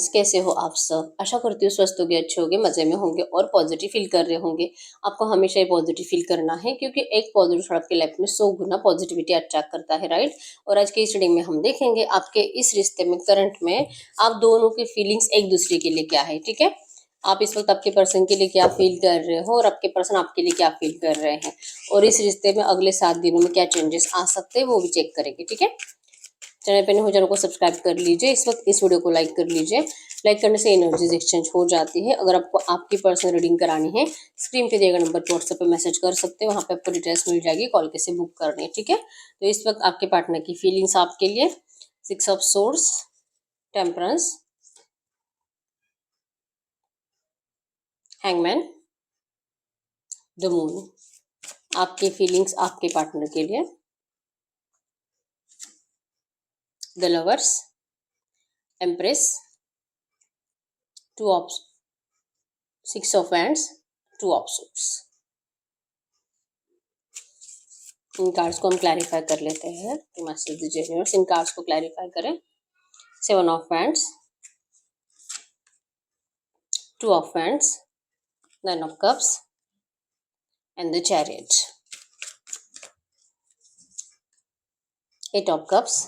Friends, कैसे हो आप सब? आशा करती हूँ स्वस्थ होगे, अच्छे होगे, मज़े में होंगे और पॉजिटिव फील कर रहे होंगे। आपको हमेशा ही पॉजिटिव फील करना है क्योंकि एक पॉजिटिव थॉट आपकी लाइफ में 100 गुना पॉजिटिविटी अट्रैक्ट करता है, राइट? और आज की इस रीडिंग में हम देखेंगे आपके इस रिश्ते में करंट में आप दोनों की फीलिंग्स एक दूसरे के लिए क्या है, ठीक है? आप इस वक्त आपके पर्सन के लिए क्या फील कर रहे हो और आपके पर्सन आपके लिए क्या फील कर रहे हैं, और इस रिश्ते में अगले 7 दिनों में क्या चेंजेस आ सकते हैं वो भी चेक करेंगे, ठीक है? चैनल पे नहीं हो, चैनल को सब्सक्राइब कर लीजिए। इस वक्त इस वीडियो को लाइक कर लीजिए। लाइक करने से एनर्जीज एक्सचेंज हो जाती है। अगर आपको आपकी पर्सनल रीडिंग करानी है, स्क्रीन पे दिए गए नंबर पर व्हाट्सएप पे मैसेज कर सकते हैं। वहाँ पे आपको डिटेल्स मिल जाएगी, कॉल कैसे बुक करनी है, ठीक है? तो इस वक्त आपके पार्टनर की फीलिंग्स आपके लिए 6 of source, temperance, hangman, the moon. आपकी फीलिंग्स आपके पार्टनर के लिए the lovers, empress, 2 of 6 of hands, 2 of source. In cards को हम क्लैरिफाई कर लेते हैं। तो मैसेज दीजिए यूनिवर्स, इन कार्ड्स को क्लैरिफाई करें। 7 of hands, 2 of hands, 9 of cups and the chariot. 8 of cups,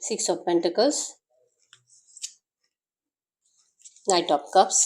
6 of pentacles, night of cups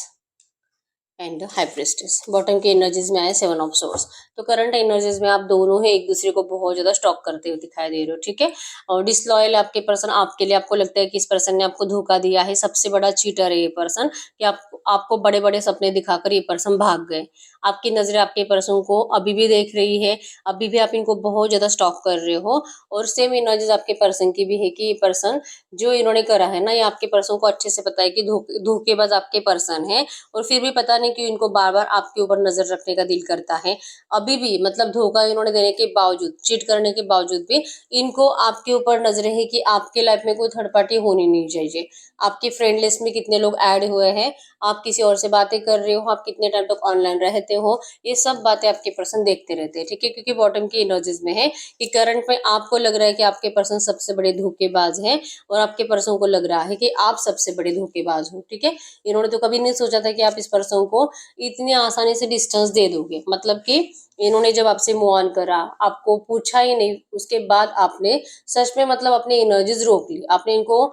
and high priestess. Bottom की एनर्जीज में आए 7 ऑफ सोर्स। तो करंट एनर्जीज में आप दोनों ही एक दूसरे को बहुत ज्यादा स्टॉक करते हुए दिखाई दे रहे हो, ठीक है? और डिसलॉयल आपके पर्सन आपके लिए, आपको लगता है कि इस पर्सन ने आपको धोखा दिया है, सबसे बड़ा चीटर है ये पर्सन, कि आपको बड़े बड़े सपने दिखाकर ये पर्सन भाग गए। आपकी नजरें आपके पर्सन को अभी भी देख रही है, अभी भी आप इनको बहुत ज्यादा स्टॉक कर रहे हो। और सेम एनर्जीज आपके पर्सन की भी है कि ये पर्सन जो इन्होंने करा है ना, ये आपके पर्सन को अच्छे से पता है कि धोखेबाज आपके पर्सन है। और फिर भी पता नहीं क्यों इनको बार बार आपके ऊपर नजर रखने का दिल करता है। अभी भी मतलब धोखा इन्होंने देने के बावजूद, चीट करने के बावजूद भी इनको आपके ऊपर नजरें है कि आपके लाइफ में कोई थर्ड पार्टी होनी नहीं चाहिए। आपके फ्रेंड लिस्ट में कितने लोग ऐड हुए हैं, आप किसी और से बातें कर रहे हो, आप कितने टाइम तक ऑनलाइन रहते हो, ये सब बातें आपके पर्सन देखते रहते हैं, ठीक है? क्योंकि बॉटम की एनर्जीज में है कि करंट में आपको लग रहा है कि आपके पर्सन सबसे बड़े धोखेबाज हैं और आपके पर्सन को लग रहा है कि आप सबसे बड़े धोखेबाज हो, ठीक है? इन्होंने तो कभी नहीं सोचा था कि आप इस पर्सन को इतनी आसानी से डिस्टेंस दे दोगे। मतलब कि इन्होंने जब आपसे मूव ऑन करा, आपको पूछा ही नहीं, उसके बाद आपने सच में मतलब अपनी एनर्जीज रोक ली। आपने इनको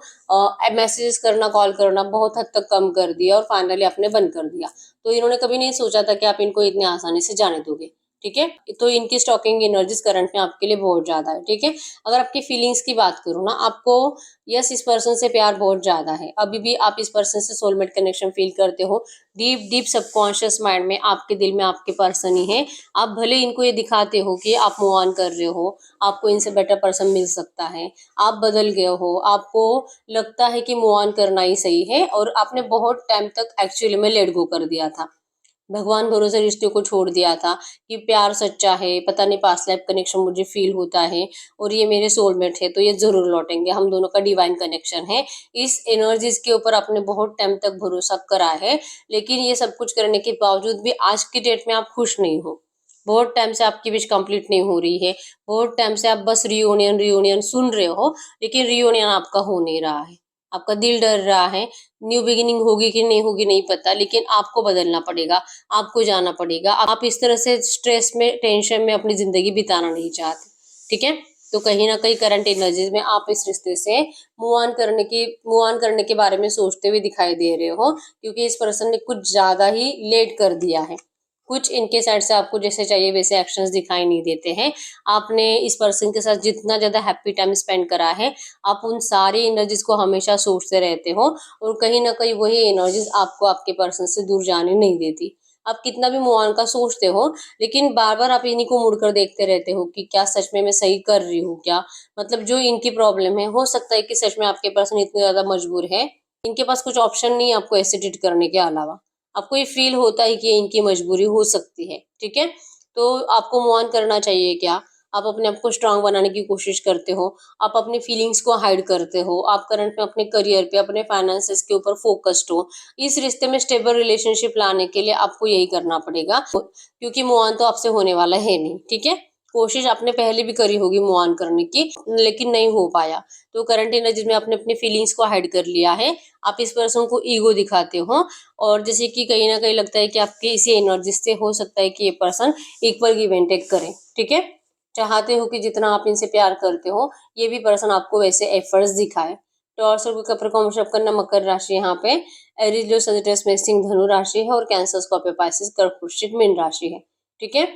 मैसेजेस करना, कॉल करना बहुत हद तक कम कर दिया और फाइनली आपने बंद कर दिया। तो इन्होंने कभी नहीं सोचा था कि आप इनको इतनी आसानी से जाने दोगे, ठीक है? तो इनकी स्टॉकिंग एनर्जीज करंट में आपके लिए बहुत ज्यादा है, ठीक है? अगर आपकी फीलिंग्स की बात करूँ ना, आपको यस इस पर्सन से प्यार बहुत ज्यादा है। अभी भी आप इस पर्सन से सोलमेट कनेक्शन फील करते हो। डीप डीप सबकॉन्शियस माइंड में, आपके दिल में आपके पर्सन ही है। आप भले इनको ये दिखाते हो कि आप मूव ऑन कर रहे हो, आपको इनसे बेटर पर्सन मिल सकता है, आप बदल गए हो, आपको लगता है कि मूव ऑन करना ही सही है, और आपने बहुत टाइम तक एक्चुअली में लेट गो कर दिया था, भगवान भरोसे रिश्ते को छोड़ दिया था कि प्यार सच्चा है, पता नहीं पास्ट लाइफ कनेक्शन मुझे फील होता है और ये मेरे सोलमेट है, तो ये जरूर लौटेंगे, हम दोनों का डिवाइन कनेक्शन है। इस एनर्जीज के ऊपर आपने बहुत टाइम तक भरोसा करा है, लेकिन ये सब कुछ करने के बावजूद भी आज की डेट में आप खुश नहीं हो। बहुत टाइम से आपकी विश कंप्लीट नहीं हो रही है। बहुत टाइम से आप बस रियूनियन रियूनियन सुन रहे हो, लेकिन रियूनियन आपका हो नहीं रहा है। आपका दिल डर रहा है। न्यू बिगिनिंग होगी कि नहीं होगी नहीं पता, लेकिन आपको बदलना पड़ेगा, आपको जाना पड़ेगा। आप इस तरह से स्ट्रेस में, टेंशन में अपनी जिंदगी बिताना नहीं चाहते, ठीक है? तो कहीं ना कहीं करंट एनर्जीज में आप इस रिश्ते से मूव ऑन करने के बारे में सोचते हुए दिखाई दे रहे हो, क्योंकि इस पर्सन ने कुछ ज्यादा ही लेट कर दिया है। कुछ इनके साइड से आपको जैसे चाहिए वैसे एक्शंस दिखाई नहीं देते हैं। आपने इस पर्सन के साथ जितना ज्यादा हैप्पी टाइम स्पेंड करा है, आप उन सारी एनर्जीज को हमेशा सोचते रहते हो, और कहीं ना कहीं वही एनर्जीज आपको आपके पर्सन से दूर जाने नहीं देती। आप कितना भी मूव ऑन का सोचते हो, लेकिन बार बार आप इन्हीं को मुड़कर देखते रहते हो कि क्या सच में मैं सही कर रही हूँ क्या? मतलब जो इनकी प्रॉब्लम है, हो सकता है कि सच में आपके पर्सन इतने ज्यादा मजबूर है, इनके पास कुछ ऑप्शन नहीं है आपको एसिडिट करने के अलावा। आपको ये फील होता है कि ये इनकी मजबूरी हो सकती है, ठीक है? तो आपको मूव ऑन करना चाहिए क्या? आप अपने आप को स्ट्रांग बनाने की कोशिश करते हो, आप अपनी फीलिंग्स को हाइड करते हो, आप करंट में अपने करियर पे, अपने फाइनेंसेस के ऊपर फोकस्ड हो। इस रिश्ते में स्टेबल रिलेशनशिप लाने के लिए आपको यही करना पड़ेगा, क्योंकि मूव ऑन तो आपसे होने वाला है नहीं, ठीक है? कोशिश आपने पहले भी करी होगी मूव ऑन करने की, लेकिन नहीं हो पाया। तो करंट एनर्जीज में आपने अपनी फीलिंग्स को हाइड कर लिया है, आप इस पर्सन को ईगो दिखाते हो, और जैसे कि कहीं ना कहीं लगता है कि आपके इसी एनर्जी से हो सकता है कि ये person equal give and take करे, ठीक है। चाहते हो कि जितना आप इनसे प्यार करते हो ये भी पर्सन आपको वैसे एफर्ट्स दिखाए। टॉर्स और कैप्रिकॉर्न शब करना मकर राशि यहाँ पे, एरीज लो सजिटेरियस मेषिंग धनु राशि है, और कैंसर स्कॉर्पियो पाइसेस कर्क वृश्चिक मीन राशि है, ठीक है।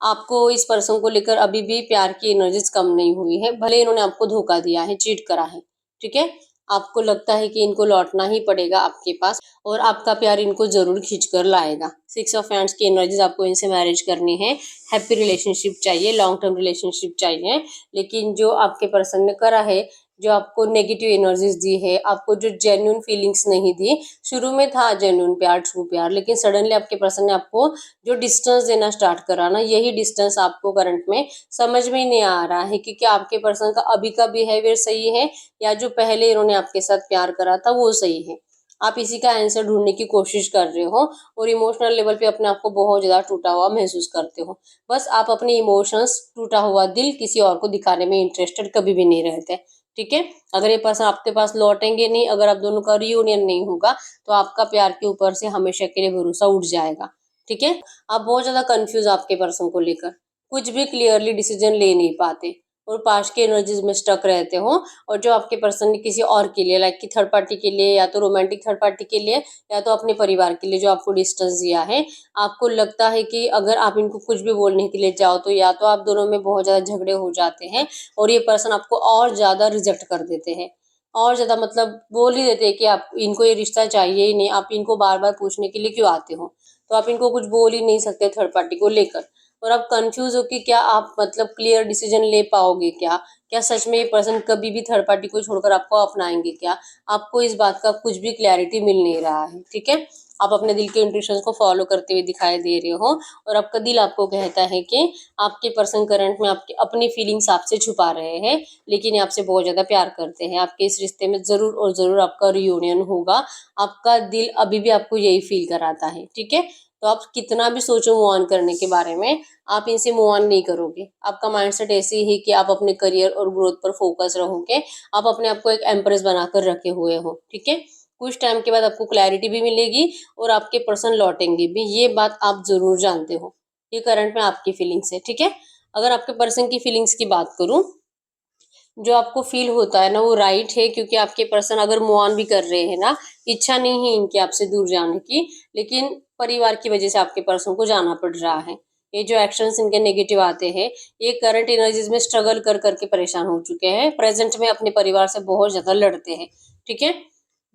आपको इस पर्सन को लेकर अभी भी प्यार की एनर्जीज कम नहीं हुई है, भले इन्होंने आपको धोखा दिया है, चीट करा है, ठीक है। आपको लगता है कि इनको लौटना ही पड़ेगा आपके पास, और आपका प्यार इनको जरूर खींच कर लाएगा। 6 ऑफ हैंड्स की एनर्जीज, आपको इनसे मैरिज करनी है, हैप्पी रिलेशनशिप चाहिए, लॉन्ग टर्म रिलेशनशिप चाहिए। लेकिन जो आपके पर्सन ने करा है, जो आपको नेगेटिव एनर्जीज दी है, आपको जो जेन्युइन फीलिंग्स नहीं दी, शुरू में था जेन्युइन प्यार, ट्रू प्यार, लेकिन सडनली आपके पर्सन ने आपको जो डिस्टेंस देना स्टार्ट करा ना, यही डिस्टेंस आपको करंट में समझ में नहीं आ रहा है कि क्या आपके पर्सन का अभी का बिहेवियर सही है या जो पहले इन्होंने आपके साथ प्यार करा था वो सही है। आप इसी का आंसर ढूंढने की कोशिश कर रहे हो, और इमोशनल लेवल पे अपने आप को बहुत ज्यादा टूटा हुआ महसूस करते हो। बस आप अपने इमोशंस, टूटा हुआ दिल किसी और को दिखाने में इंटरेस्टेड कभी भी नहीं रहते, ठीक है। अगर ये पर्सन आपके पास लौटेंगे नहीं, अगर आप दोनों का रियूनियन नहीं होगा, तो आपका प्यार के ऊपर से हमेशा के लिए भरोसा उठ जाएगा, ठीक है। आप बहुत ज्यादा कंफ्यूज आपके पर्सन को लेकर, कुछ भी क्लियरली डिसीजन ले नहीं पाते, और पास्ट के एनर्जीज में स्टक रहते हो। और जो आपके पर्सन ने किसी और के लिए, लाइक कि थर्ड पार्टी के लिए, या तो रोमांटिक थर्ड पार्टी के लिए, या तो अपने परिवार के लिए, जो आपको डिस्टेंस दिया है, आपको लगता है कि अगर आप इनको कुछ भी बोलने के लिए जाओ तो या तो आप दोनों में बहुत ज्यादा झगड़े हो जाते हैं, और ये पर्सन आपको और ज्यादा रिजेक्ट कर देते हैं, और ज्यादा मतलब बोल ही देते हैं कि आप इनको ये रिश्ता चाहिए ही नहीं, आप इनको बार बार पूछने के लिए क्यों आते हो। तो आप इनको कुछ बोल ही नहीं सकते थर्ड पार्टी को लेकर, और आप कंफ्यूज हो कि क्या आप मतलब क्लियर डिसीजन ले पाओगे क्या, क्या सच में ये पर्सन कभी भी थर्ड पार्टी को छोड़कर आपको अपनाएंगे क्या। आपको इस बात का कुछ भी क्लैरिटी मिल नहीं रहा है, ठीक है। आप अपने दिल के इंट्यूशंस को फॉलो करते हुए दिखाई दे रहे हो, और आपका दिल आपको कहता है कि आपके पर्सन करंट में आपकी अपनी फीलिंग्स आपसे छुपा रहे हैं, लेकिन ये आपसे बहुत ज्यादा प्यार करते हैं। आपके इस रिश्ते में जरूर और जरूर आपका रियूनियन होगा, आपका दिल अभी भी आपको यही फील कराता है, ठीक है। तो आप कितना भी सोचो मूव ऑन करने के बारे में, आप इनसे मूव ऑन नहीं करोगे। आपका माइंडसेट ऐसे ही कि आप अपने करियर और ग्रोथ पर फोकस रहोगे, आप अपने आप को एक एम्प्रेस बनाकर रखे हुए हो, ठीक है। कुछ टाइम के बाद आपको क्लैरिटी भी मिलेगी, और आपके पर्सन लौटेंगे भी, ये बात आप जरूर जानते हो। ये करंट में आपकी फीलिंग्स है, ठीक है। अगर आपके पर्सन की फीलिंग्स की बात करूं, जो आपको फील होता है ना वो राइट है, क्योंकि आपके पर्सन अगर मूव ऑन भी कर रहे हैं ना, इच्छा नहीं है इनकी आपसे दूर जाने की, लेकिन परिवार की वजह से आपके पर्सन को जाना पड़ रहा है। ये जो एक्शंस इनके नेगेटिव आते हैं, ये करंट एनर्जीज में स्ट्रगल कर करके परेशान हो चुके हैं, प्रेजेंट में अपने परिवार से बहुत ज्यादा लड़ते हैं, ठीक है।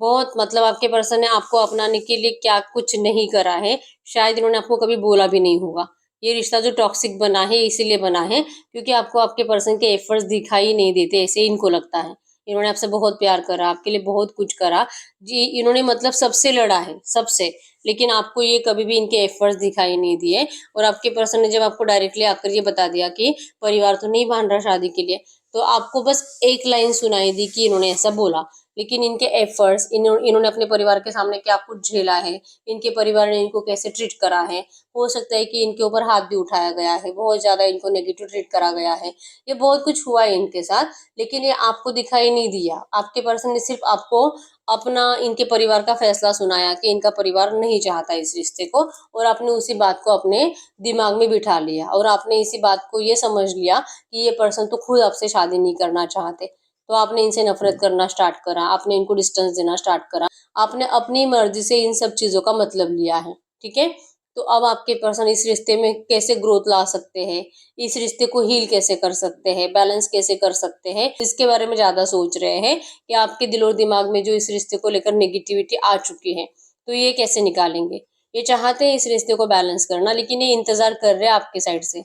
बहुत मतलब आपके पर्सन ने आपको अपनाने के लिए क्या कुछ नहीं करा है, शायद इन्होंने आपको कभी बोला भी नहीं होगा। ये रिश्ता जो टॉक्सिक बना है इसीलिए बना है क्योंकि आपको आपके पर्सन के एफर्ट्स दिखाई नहीं देते, ऐसे इनको लगता है। इन्होंने आपसे बहुत प्यार करा, आपके लिए बहुत कुछ करा जी, इन्होंने मतलब सबसे लड़ा है, सबसे, लेकिन आपको ये कभी भी इनके एफर्ट्स दिखाई नहीं दिए। और आपके पर्सन ने जब आपको डायरेक्टली आकर ये बता दिया कि परिवार तो नहीं बांध रहा शादी के लिए, तो आपको बस एक लाइन सुनाई दी कि इन्होंने ऐसा बोला, लेकिन इनके एफर्ट्स, इन्होंने अपने परिवार के सामने क्या कुछ झेला है, इनके परिवार ने इनको कैसे ट्रीट करा है, हो सकता है कि इनके ऊपर हाथ भी उठाया गया है, बहुत ज्यादा इनको नेगेटिव ट्रीट करा गया है, ये बहुत कुछ हुआ है इनके साथ, लेकिन ये आपको दिखाई नहीं दिया। आपके पर्सन ने सिर्फ आपको अपना, इनके परिवार का फैसला सुनाया कि इनका परिवार नहीं चाहता इस रिश्ते को, और आपने उसी बात को अपने दिमाग में बिठा लिया, और आपने इसी बात को ये समझ लिया कि ये पर्सन तो खुद आपसे शादी नहीं करना चाहते। तो आपने इनसे नफरत करना स्टार्ट करा, आपने इनको डिस्टेंस देना स्टार्ट करा, आपने अपनी मर्जी से इन सब चीजों का मतलब लिया है, ठीक है। तो अब आपके पर्सन इस रिश्ते में कैसे ग्रोथ ला सकते हैं, इस रिश्ते को हील कैसे कर सकते हैं, बैलेंस कैसे कर सकते हैं, इसके बारे में ज्यादा सोच रहे हैं कि आपके दिल और दिमाग में जो इस रिश्ते को लेकर नेगेटिविटी आ चुकी है, तो ये कैसे निकालेंगे। ये चाहते हैं इस रिश्ते को बैलेंस करना, लेकिन ये इंतजार कर रहे हैं आपके साइड से।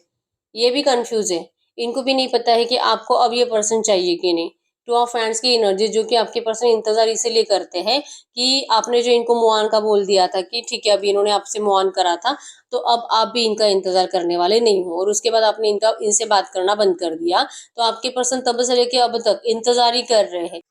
ये भी कंफ्यूज है, इनको भी नहीं पता है कि आपको अब ये पर्सन चाहिए कि नहीं। टू ऑफ हैंड्स की एनर्जी, जो कि आपके पर्सन इंतजार इसीलिए करते हैं कि आपने जो इनको मूव ऑन का बोल दिया था कि ठीक है अभी इन्होंने आपसे मूव ऑन करा था, तो अब आप भी इनका इंतजार करने वाले नहीं हो, और उसके बाद आपने इनसे बात करना बंद कर दिया, तो आपके पर्सन तब से लेके अब तक इंतजार ही कर रहे हैं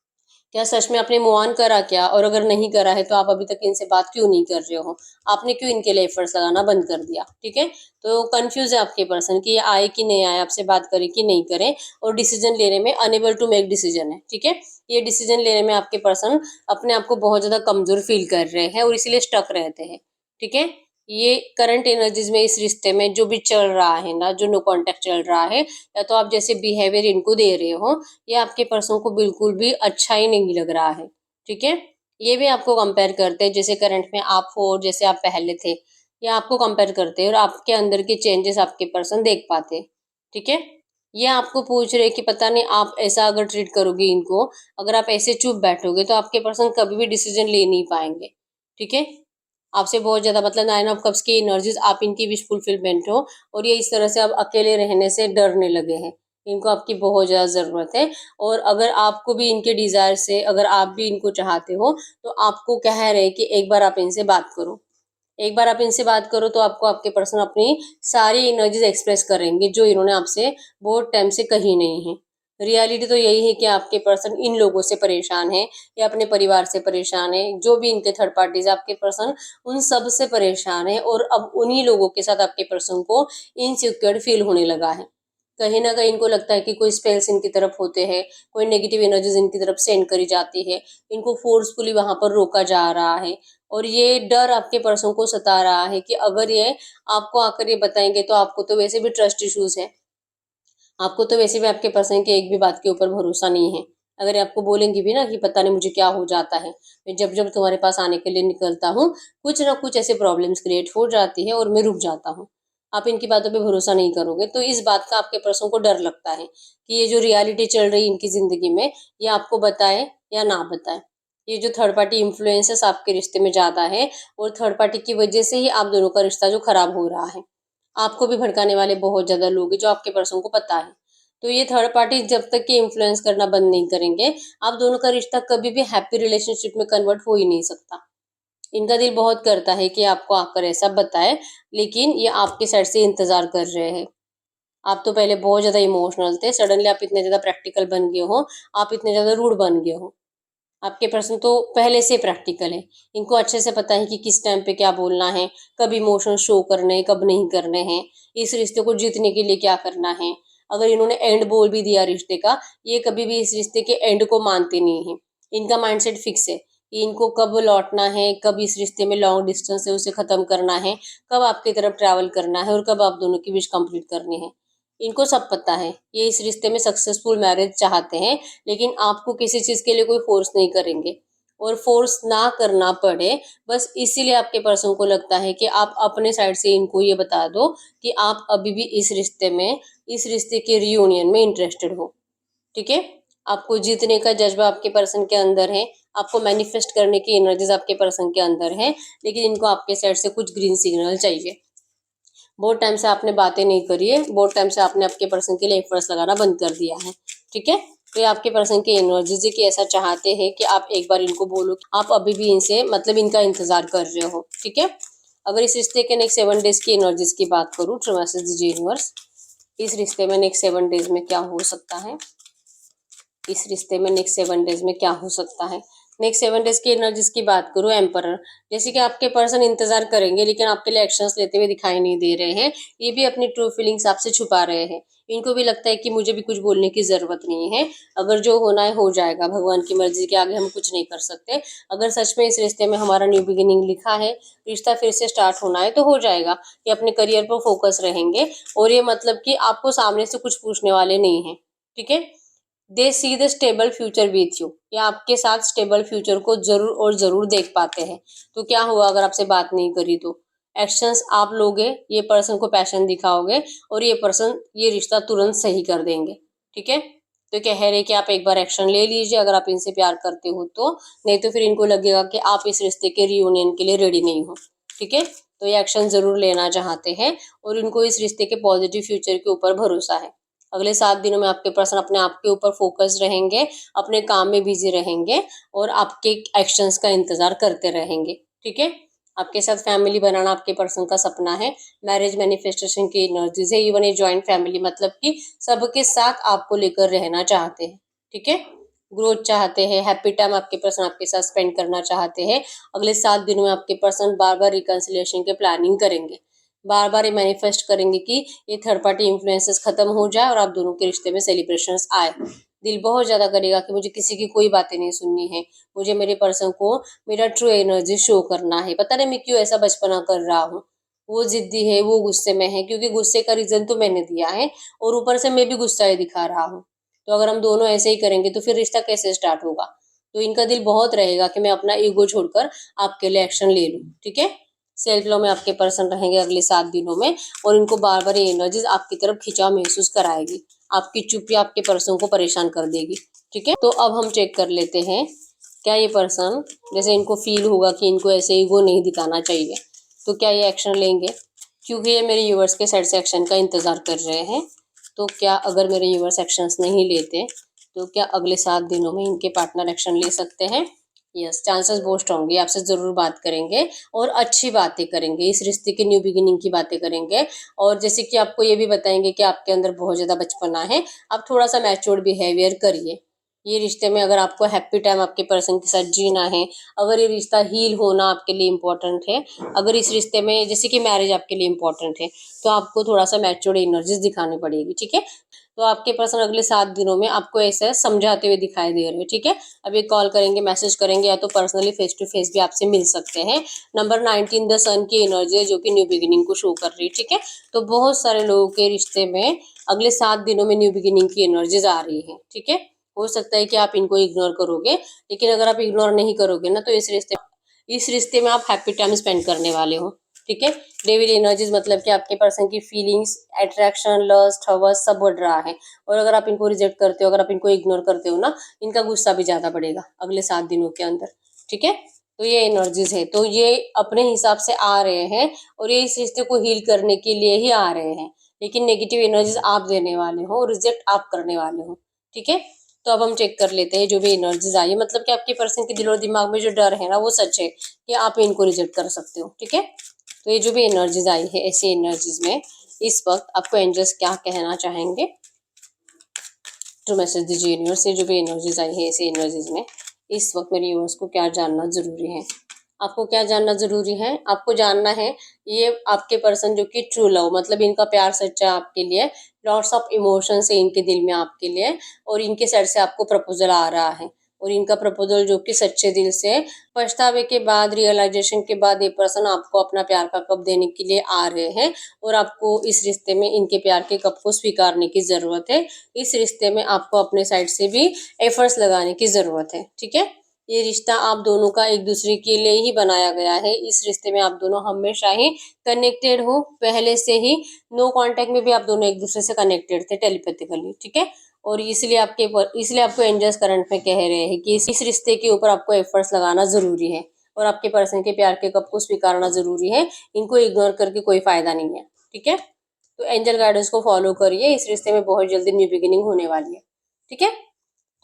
क्या सच में आपने मूव ऑन करा क्या, और अगर नहीं करा है तो आप अभी तक इनसे बात क्यों नहीं कर रहे हो, आपने क्यों इनके लिए एफर्ट्स लगाना बंद कर दिया। ठीक है, तो कंफ्यूज है आपके पर्सन कि ये आए कि नहीं आए, आपसे बात करे कि नहीं करे, और डिसीजन लेने में अनेबल टू मेक डिसीजन है। ठीक है, ये डिसीजन लेने में आपके पर्सन अपने आप को बहुत ज्यादा कमजोर फील कर रहे हैं और इसीलिए स्टक रहते हैं। ठीक है, ये करंट एनर्जीज में इस रिश्ते में जो भी चल रहा है ना, जो नो कांटेक्ट चल रहा है, या तो आप जैसे बिहेवियर इनको दे रहे हो, ये आपके पर्सन को बिल्कुल भी अच्छा ही नहीं लग रहा है। ठीक है, ये भी आपको कंपेयर करते हैं जैसे करंट में आप हो और जैसे आप पहले थे, ये आपको कंपेयर करते हैं और आपके अंदर के चेंजेस आपके पर्सन देख पाते हैं। ठीक है, ये आपको पूछ रहे कि पता नहीं आप ऐसा अगर ट्रीट करोगे इनको, अगर आप ऐसे चुप बैठोगे तो आपके पर्सन कभी भी डिसीजन ले नहीं पाएंगे। ठीक है, आपसे बहुत ज्यादा मतलब 9 ऑफ कप्स की एनर्जीज, आप इनकी विश फुलफिलमेंट हो, और ये इस तरह से अब अकेले रहने से डरने लगे हैं। इनको आपकी बहुत ज्यादा जरूरत है, और अगर आपको भी इनके डिजायर से, अगर आप भी इनको चाहते हो, तो आपको कह रहे हैं कि एक बार आप इनसे बात करो। एक बार आप इनसे बात करो तो आपको आपके पर्सन अपनी सारी एनर्जीज एक्सप्रेस करेंगे जो इन्होंने आपसे बहुत टाइम से कही नहीं है। रियलिटी तो यही है कि आपके पर्सन इन लोगों से परेशान है, या अपने परिवार से परेशान है, जो भी इनके थर्ड पार्टीज आपके पर्सन, उन सब से परेशान है, और अब उन्हीं लोगों के साथ आपके पर्सन को इनसिक्योर फील होने लगा है। कहीं ना कहीं इनको लगता है कि कोई स्पेल्स इनकी तरफ होते हैं, कोई नेगेटिव एनर्जीज इनकी तरफ सेंड करी जाती है, इनको फोर्सफुली वहां पर रोका जा रहा है, और ये डर आपके पर्सन को सता रहा है कि अगर ये आपको आकर ये बताएंगे तो आपको तो वैसे भी ट्रस्ट इश्यूज है, आपको तो वैसे भी आपके पर्सन के एक भी बात के ऊपर भरोसा नहीं है। अगर ये आपको बोलेंगी भी ना कि पता नहीं मुझे क्या हो जाता है, मैं जब जब तुम्हारे पास आने के लिए निकलता हूँ कुछ ना कुछ ऐसे प्रॉब्लम्स क्रिएट हो जाती है और मैं रुक जाता हूँ, आप इनकी बातों पे भरोसा नहीं करोगे, तो इस बात का आपके पर्सन को डर लगता है कि ये जो रियलिटी चल रही है इनकी जिंदगी में, ये आपको बताए या ना बताए। ये जो थर्ड पार्टी इन्फ्लुएंसेस आपके रिश्ते में ज्यादा है, और थर्ड पार्टी की वजह से ही आप दोनों का रिश्ता जो खराब हो रहा है। आपको भी भड़काने वाले बहुत ज्यादा लोग हैं जो आपके पर्सन को पता है। तो ये थर्ड पार्टी जब तक कि इन्फ्लुएंस करना बंद नहीं करेंगे, आप दोनों का रिश्ता कभी भी हैप्पी रिलेशनशिप में कन्वर्ट हो ही नहीं सकता। इनका दिल बहुत करता है कि आपको आकर ऐसा बताए, लेकिन ये आपके साइड से इंतजार कर रहे हैं। आप तो पहले बहुत ज्यादा इमोशनल थे, सडनली आप इतने ज्यादा प्रैक्टिकल बन गए हो, आप इतने ज्यादा रूड बन गए हो। आपके पर्सन तो पहले से प्रैक्टिकल है, इनको अच्छे से पता है कि किस टाइम पे क्या बोलना है, कब इमोशन शो करने हैं, कब नहीं करने हैं, इस रिश्ते को जीतने के लिए क्या करना है। अगर इन्होंने एंड बोल भी दिया रिश्ते का, ये कभी भी इस रिश्ते के एंड को मानते नहीं है। इनका माइंडसेट फिक्स है कि इनको कब लौटना है, कब इस रिश्ते में लॉन्ग डिस्टेंस है उसे खत्म करना है, कब आपकी तरफ ट्रैवल करना है, और कब आप दोनों की विश कंप्लीट करनी है। इनको सब पता है, ये इस रिश्ते में सक्सेसफुल मैरिज चाहते हैं, लेकिन आपको किसी चीज के लिए कोई फोर्स नहीं करेंगे, और फोर्स ना करना पड़े बस इसीलिए आपके पर्सन को लगता है कि आप अपने साइड से इनको ये बता दो कि आप अभी भी इस रिश्ते में, इस रिश्ते के रियूनियन में इंटरेस्टेड हो। ठीक है, आपको जीतने का जज्बा आपके पर्सन के अंदर है, आपको मैनिफेस्ट करने की एनर्जीज आपके पर्सन के अंदर है, लेकिन इनको आपके साइड से कुछ ग्रीन सिग्नल चाहिए। बहुत टाइम से आपने बातें नहीं करी है, बहुत टाइम से आपने आपके पर्सन के लिए एफर्ट्स लगाना बंद कर दिया है। ठीक है, तो ये आपके पर्सन की एनर्जीज है कि ऐसा चाहते हैं कि आप एक बार इनको बोलो कि आप अभी भी इनसे मतलब इनका इंतजार कर रहे हो। ठीक है, अगर इस रिश्ते के नेक्स्ट 7 डेज की एनर्जीज की बात करूँ, तो मैसेज दीजिए यूनिवर्स, इस रिश्ते में नेक्स्ट 7 डेज में क्या हो सकता है, इस रिश्ते में नेक्स्ट 7 डेज में क्या हो सकता है। नेक्स्ट 7 डेज की एनर्जीज की बात करूँ, एम्परर, जैसे कि आपके पर्सन इंतजार करेंगे लेकिन आपके लिए एक्शंस लेते हुए दिखाई नहीं दे रहे हैं, ये भी अपनी ट्रू फीलिंग्स आपसे छुपा रहे हैं। इनको भी लगता है कि मुझे भी कुछ बोलने की जरूरत नहीं है, अगर जो होना है हो जाएगा, भगवान की मर्जी के आगे हम कुछ नहीं कर सकते। अगर सच में इस रिश्ते में हमारा न्यू बिगिनिंग लिखा है, रिश्ता फिर से स्टार्ट होना है, तो हो जाएगा। ये अपने करियर पर फोकस रहेंगे, और ये मतलब कि आपको सामने से कुछ पूछने वाले नहीं है। ठीक है, they see the stable future with you, या आपके साथ स्टेबल फ्यूचर को जरूर और जरूर देख पाते हैं। तो क्या हुआ अगर आपसे बात नहीं करी, तो एक्शंस आप लोगे, ये पर्सन को पैशन दिखाओगे, और ये पर्सन ये रिश्ता तुरंत सही कर देंगे। ठीक है, तो कह रहे कि आप एक बार एक्शन ले लीजिए अगर आप इनसे प्यार करते हो तो, नहीं तो फिर इनको लगेगा कि आप इस रिश्ते के रियूनियन के लिए रेडी नहीं हो। ठीक है, तो ये एक्शन जरूर लेना चाहते हैं, और इनको इस रिश्ते के पॉजिटिव फ्यूचर के ऊपर भरोसा है। अगले 7 दिनों में आपके पर्सन अपने आप के ऊपर फोकस रहेंगे, अपने काम में बिजी रहेंगे, और आपके एक्शंस का इंतजार करते रहेंगे। ठीक है, आपके साथ फैमिली बनाना आपके पर्सन का सपना है, मैरिज मैनिफेस्टेशन की एनर्जीज है, इवन ये ज्वाइंट फैमिली, मतलब कि सबके साथ आपको लेकर रहना चाहते हैं। ठीक है, ग्रोथ चाहते हैं, हैप्पी टाइम आपके पर्सन आपके साथ स्पेंड करना चाहते हैं। अगले 7 दिनों में आपके पर्सन बार बार रिकंसिलिएशन के प्लानिंग करेंगे, बार बार ये मैनिफेस्ट करेंगे कि ये थर्ड पार्टी इन्फ्लुएंसेस खत्म हो जाए और आप दोनों के रिश्ते में सेलिब्रेशंस आए। दिल बहुत ज्यादा करेगा कि मुझे किसी की कोई बातें नहीं सुननी है, मुझे मेरे पर्सन को मेरा ट्रू एनर्जी शो करना है। पता नहीं मैं क्यों ऐसा बचपना कर रहा हूँ। वो जिद्दी है, वो गुस्से में है, क्योंकि गुस्से का रीजन तो मैंने दिया है और ऊपर से मैं भी गुस्सा ही दिखा रहा हूँ। तो अगर हम दोनों ऐसे ही करेंगे तो फिर रिश्ता कैसे स्टार्ट होगा। तो इनका दिल बहुत रहेगा कि मैं अपना ईगो छोड़कर आपके लिए एक्शन ले लूँ। ठीक है, सेल्फ लव में आपके पर्सन रहेंगे अगले 7 दिनों में और इनको बार बार ये एनर्जीज आपकी तरफ खिंचाव महसूस कराएगी। आपकी चुप्पी आपके पर्सन को परेशान कर देगी। ठीक है, तो अब हम चेक कर लेते हैं क्या ये पर्सन, जैसे इनको फील होगा कि इनको ऐसे ईगो नहीं दिखाना चाहिए, तो क्या ये एक्शन लेंगे। क्योंकि ये मेरे व्यूअर्स के साइड से एक्शन का इंतजार कर रहे हैं। तो क्या अगर मेरे व्यूअर्स एक्शंस नहीं लेते तो क्या अगले 7 दिनों में इनके पार्टनर एक्शन ले सकते हैं। यस, चांसेस बहुत स्ट्रॉन्ग है, आपसे जरूर बात करेंगे और अच्छी बातें करेंगे, इस रिश्ते के न्यू बिगिनिंग की बातें करेंगे। और जैसे कि आपको ये भी बताएंगे कि आपके अंदर बहुत ज्यादा बचपना है, आप थोड़ा सा मैच्योर्ड बिहेवियर करिए। ये रिश्ते में अगर आपको हैप्पी टाइम आपके पर्सन के साथ जीना है, अगर ये रिश्ता हील होना आपके लिए इम्पोर्टेंट है, अगर इस रिश्ते में जैसे कि मैरिज आपके लिए इम्पोर्टेंट है, तो आपको थोड़ा सा मैच्योर्ड एनर्जीज दिखानी पड़ेगी। ठीक है, तो आपके पर्सन अगले 7 दिनों में आपको ऐसे समझाते हुए दिखाई दे रहे हैं। ठीक है, अभी कॉल करेंगे, मैसेज करेंगे या तो पर्सनली फेस टू फेस भी आपसे मिल सकते हैं। नंबर 19 द सन की एनर्जी है जो कि न्यू बिगिनिंग को शो कर रही है। ठीक है, तो बहुत सारे लोगों के रिश्ते में अगले 7 दिनों में न्यू बिगिनिंग की एनर्जीज आ रही है। ठीक है, हो सकता है कि आप इनको इग्नोर करोगे, लेकिन अगर आप इग्नोर नहीं करोगे ना तो इस रिश्ते में आप हैप्पी टाइम स्पेंड करने वाले हो। ठीक है, डेविल एनर्जीज मतलब कि आपके पर्सन की फीलिंग्स, अट्रैक्शन, लस्ट, हवस सब बढ़ रहा है। और अगर आप इनको रिजेक्ट करते हो, अगर आप इनको इग्नोर करते हो ना, इनका गुस्सा भी ज्यादा बढ़ेगा अगले 7 दिनों के अंदर। ठीक है, तो ये एनर्जीज है, तो ये अपने हिसाब से आ रहे हैं और ये इस रिश्ते को हील करने के लिए ही आ रहे हैं, लेकिन नेगेटिव एनर्जीज आप देने वाले हो और रिजेक्ट आप करने वाले हो। ठीक है, तो अब हम चेक कर लेते हैं जो भी एनर्जीज आई है, मतलब कि आपके पर्सन के दिल और दिमाग में जो डर है ना वो सच है कि आप इनको रिजेक्ट कर सकते हो। ठीक है, तो ये जो भी एनर्जीज आई है, ऐसी एनर्जीज में इस वक्त आपको एंजल्स क्या कहना चाहेंगे, जो मैसेज दीजिए यूनिवर्स से। जो भी एनर्जीज आई है ऐसी एनर्जीज में इस वक्त मेरे यूनिवर्स को क्या जानना जरूरी है। आपको क्या जानना जरूरी है, आपको जानना है ये आपके पर्सन जो कि ट्रू लव मतलब इनका प्यार सच्चा आपके लिए, लॉट्स ऑफ इमोशंस है इनके दिल में आपके लिए, और इनके साइड से आपको प्रपोजल आ रहा है। और इनका प्रपोजल जो कि सच्चे दिल से, पछतावे के बाद, रियलाइजेशन के बाद ये पर्सन आपको अपना प्यार का कप देने के लिए आ रहे हैं। और आपको इस रिश्ते में इनके प्यार के कप को स्वीकारने की जरूरत है। इस रिश्ते में आपको अपने साइड से भी एफर्ट्स लगाने की जरूरत है। ठीक है, ये रिश्ता आप दोनों का एक दूसरे के लिए ही बनाया गया है। इस रिश्ते में आप दोनों हमेशा ही कनेक्टेड हो, पहले से ही नो कांटेक्ट में भी आप दोनों एक दूसरे से कनेक्टेड थे टेलीपैथिकली। ठीक है, और इसलिए आपको एंजल्स करंट में कह रहे हैं कि इस रिश्ते के ऊपर आपको एफर्ट्स लगाना जरूरी है और आपके पर्सन के प्यार के कप को स्वीकारना जरूरी है। इनको इग्नोर करके कोई फायदा नहीं है। ठीक है, तो एंजल गाइडेंस को फॉलो करिए, इस रिश्ते में बहुत जल्दी न्यू बिगिनिंग होने वाली है। ठीक है,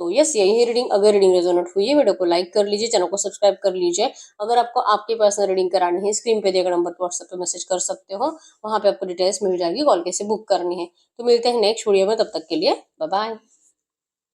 तो यस, यही है रीडिंग। अगर रीडिंग रेजोनेट हुई है, वीडियो को लाइक कर लीजिए, चैनल को सब्सक्राइब कर लीजिए। अगर आपको आपकी पर्सनल रीडिंग करानी है, स्क्रीन पे दिए गए नंबर पर व्हाट्सएप पे मैसेज कर सकते हो, वहां पे आपको डिटेल्स मिल जाएगी, कॉल कैसे बुक करनी है। तो मिलते हैं नेक्स्ट वीडियो में, तब तक के लिए बाय बाय।